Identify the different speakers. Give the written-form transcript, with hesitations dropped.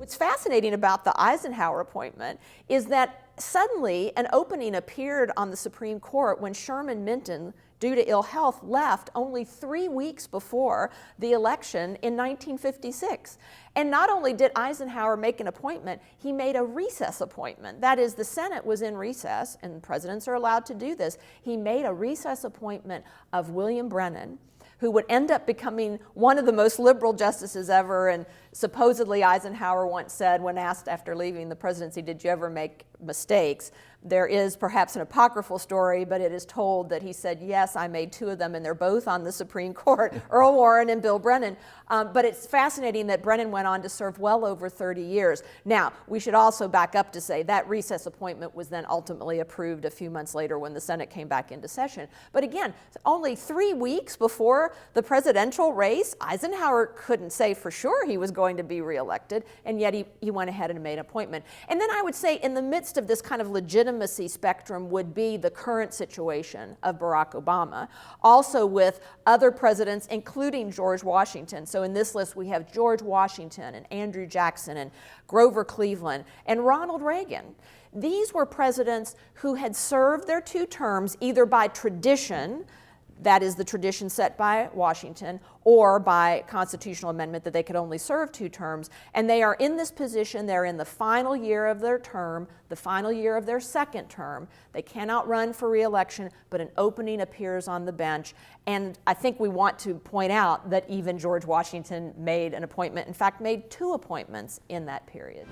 Speaker 1: What's fascinating about the Eisenhower appointment is that suddenly an opening appeared on the Supreme Court when Sherman Minton, due to ill health, left only 3 weeks before the election in 1956. And not only did Eisenhower make an appointment, he made a recess appointment. That is, the Senate was in recess, and presidents are allowed to do this. He made a recess appointment of William Brennan, who would end up becoming one of the most liberal justices ever. And supposedly Eisenhower once said, when asked after leaving the presidency, did you ever make mistakes? There is perhaps an apocryphal story, but it is told that he said, yes, I made 2 of them, and they're both on the Supreme Court, Earl Warren and Bill Brennan. But it's fascinating that Brennan went on to serve well over 30 years. Now, we should also back up to say that recess appointment was then ultimately approved a few months later when the Senate came back into session. But again, only 3 weeks before the presidential race, Eisenhower couldn't say for sure he was going to be reelected, and yet he went ahead and made an appointment. And then I would say in the midst of this kind of legitimacy spectrum would be the current situation of Barack Obama, also with other presidents, including George Washington. So in this list we have George Washington and Andrew Jackson and Grover Cleveland and Ronald Reagan. These were presidents who had served their 2 terms either by tradition, that is the tradition set by Washington, or by constitutional amendment that they could only serve 2 terms. And they are in this position, they're in the final year of their term, the final year of their 2nd term. They cannot run for re-election, but an opening appears on the bench. And I think we want to point out that even George Washington made an appointment, in fact, made 2 appointments in that period.